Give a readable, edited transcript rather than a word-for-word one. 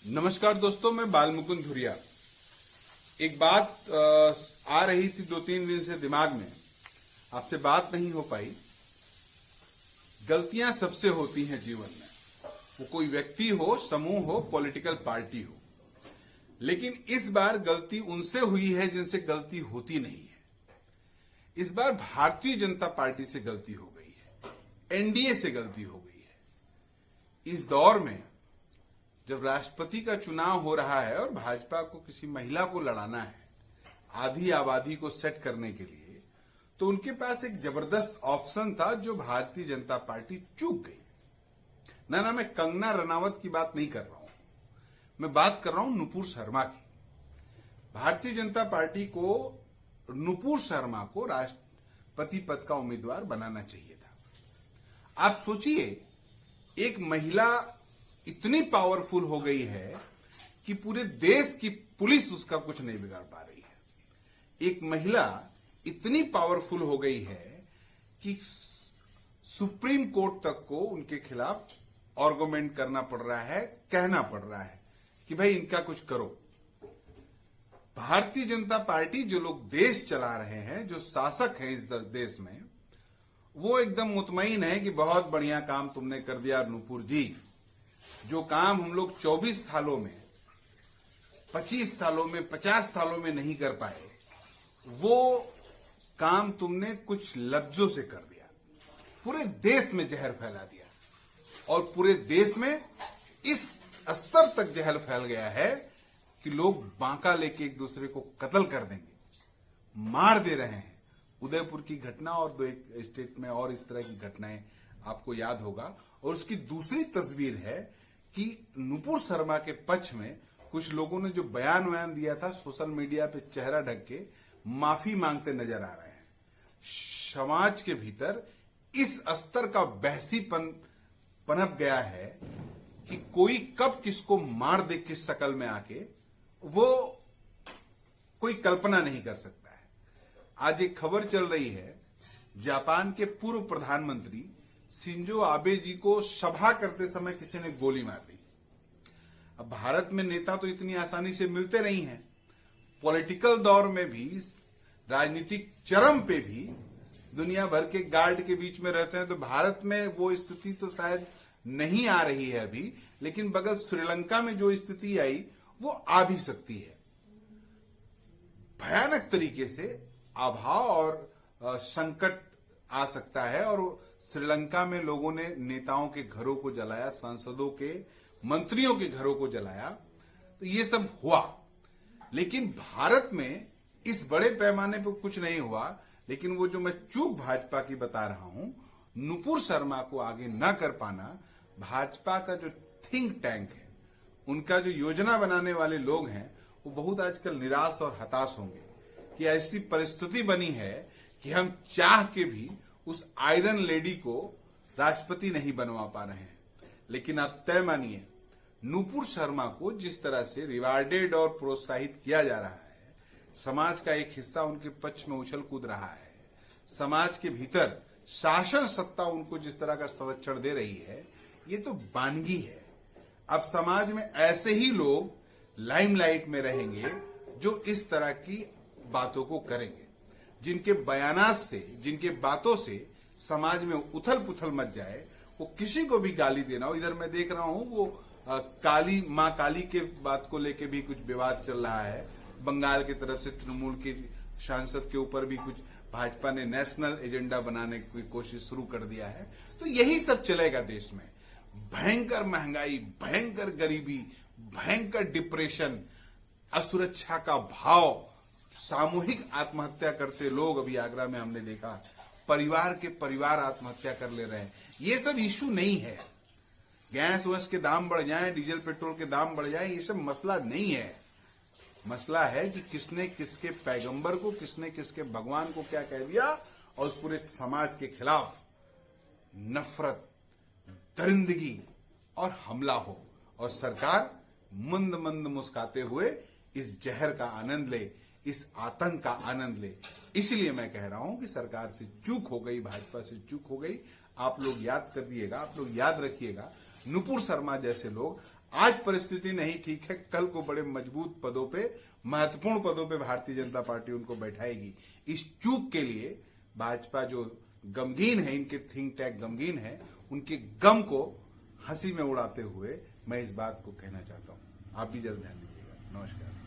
नमस्कार दोस्तों, मैं बालमुकुंद धुरिया। एक बात आ रही थी 2-3 दिन से दिमाग में, आपसे बात नहीं हो पाई। गलतियां सबसे होती हैं जीवन में, वो कोई व्यक्ति हो, समूह हो, पॉलिटिकल पार्टी हो, लेकिन इस बार गलती उनसे हुई है जिनसे गलती होती नहीं है। इस बार भारतीय जनता पार्टी से गलती हो गई है, एनडीए से गलती हो गई है। इस दौर में जब राष्ट्रपति का चुनाव हो रहा है और भाजपा को किसी महिला को लड़ाना है आधी आबादी को सेट करने के लिए, तो उनके पास एक जबरदस्त ऑप्शन था जो भारतीय जनता पार्टी चूक गई। ना, मैं कंगना रनावत की बात नहीं कर रहा हूं, मैं बात कर रहा हूं नुपुर शर्मा की। भारतीय जनता पार्टी को नुपुर शर्मा को राष्ट्रपति पद का उम्मीदवार बनाना चाहिए था। आप सोचिए, एक महिला इतनी पावरफुल हो गई है कि पूरे देश की पुलिस उसका कुछ नहीं बिगाड़ पा रही है। एक महिला इतनी पावरफुल हो गई है कि सुप्रीम कोर्ट तक को उनके खिलाफ आर्गुमेंट करना पड़ रहा है, कहना पड़ रहा है कि भाई इनका कुछ करो। भारतीय जनता पार्टी, जो लोग देश चला रहे हैं, जो शासक हैं इस देश में, वो एकदम मुतमईन है कि बहुत बढ़िया काम तुमने कर दिया नुपुर जी। जो काम हम लोग 24 सालों में, 25 सालों में, 50 सालों में नहीं कर पाए, वो काम तुमने कुछ लफ्जों से कर दिया। पूरे देश में जहर फैला दिया और पूरे देश में इस स्तर तक जहर फैल गया है कि लोग बांका लेके एक दूसरे को कत्ल कर देंगे, मार दे रहे हैं। उदयपुर की घटना और 2 स्टेट में और इस तरह की घटनाएं आपको याद होगा। और उसकी दूसरी तस्वीर है कि नुपुर शर्मा के पक्ष में कुछ लोगों ने जो बयान दिया था, सोशल मीडिया पे चेहरा ढक के माफी मांगते नजर आ रहे हैं। समाज के भीतर इस स्तर का बहसीपन पनप गया है कि कोई कब किसको मार दे किस शक्ल में आके, वो कोई कल्पना नहीं कर सकता है। आज एक खबर चल रही है, जापान के पूर्व प्रधानमंत्री शिंजो आबे जी को सभा करते समय किसी ने गोली मार दी। अब भारत में नेता तो इतनी आसानी से मिलते नहीं हैं, पॉलिटिकल दौर में भी, राजनीतिक चरम पे भी दुनिया भर के गार्ड के बीच में रहते हैं। तो भारत में वो स्थिति तो शायद नहीं आ रही है अभी, लेकिन बगल श्रीलंका में जो स्थिति आई वो आ भी सकती है। भयानक तरीके से अभाव और संकट आ सकता है। और श्रीलंका में लोगों ने नेताओं के घरों को जलाया, सांसदों के, मंत्रियों के घरों को जलाया, तो ये सब हुआ। लेकिन भारत में इस बड़े पैमाने पर कुछ नहीं हुआ। लेकिन वो जो मैं चूक भाजपा की बता रहा हूं, नुपुर शर्मा को आगे न कर पाना, भाजपा का जो थिंक टैंक है, उनका जो योजना बनाने वाले लोग हैं, वो बहुत आजकल निराश और हताश होंगे कि ऐसी परिस्थिति बनी है कि हम चाह के भी उस आयरन लेडी को राष्ट्रपति नहीं बनवा पा रहे हैं। लेकिन आप तय मानिए, नुपुर शर्मा को जिस तरह से रिवार्डेड और प्रोत्साहित किया जा रहा है, समाज का एक हिस्सा उनके पक्ष में उछल कूद रहा है, समाज के भीतर शासन सत्ता उनको जिस तरह का संरक्षण दे रही है, ये तो वानगी है। अब समाज में ऐसे ही लोग लाइमलाइट में रहेंगे जो इस तरह की बातों को करेंगे, जिनके बयानात से, जिनके बातों से समाज में उथल पुथल मच जाए, वो किसी को भी गाली देना हो। इधर मैं देख रहा हूं वो काली मां काली के बात को लेके भी कुछ विवाद चल रहा है। बंगाल की तरफ से तृणमूल के सांसद के ऊपर भी कुछ भाजपा ने नेशनल एजेंडा बनाने की कोशिश शुरू कर दिया है। तो यही सब चलेगा देश में। भयंकर महंगाई, भयंकर गरीबी, भयंकर डिप्रेशन, असुरक्षा का भाव, सामूहिक आत्महत्या करते लोग अभी आगरा में हमने देखा, परिवार के परिवार आत्महत्या कर ले रहे हैं। ये सब इश्यू नहीं है। गैस वैस के दाम बढ़ जाएं, डीजल पेट्रोल के दाम बढ़ जाएं, ये सब मसला नहीं है। मसला है कि किसने किसके पैगंबर को, किसने किसके भगवान को क्या कह दिया और पूरे समाज के खिलाफ नफरत, दरिंदगी और हमला हो, और सरकार मंद मंद मुस्काते हुए इस जहर का आनंद ले, इस आतंक का आनंद ले। इसलिए मैं कह रहा हूं कि सरकार से चूक हो गई, भाजपा से चूक हो गई। आप लोग याद कर दिएगा, आप लोग याद रखिएगा, नुपुर शर्मा जैसे लोग, आज परिस्थिति नहीं ठीक है, कल को बड़े मजबूत पदों पे, महत्वपूर्ण पदों पे भारतीय जनता पार्टी उनको बैठाएगी। इस चूक के लिए भाजपा जो गमगीन है, इनके थिंक टैंक गमगीन है, उनके गम को हंसी में उड़ाते हुए मैं इस बात को कहना चाहता हूं। आप भी जल्द ध्यान दीजिएगा। नमस्कार।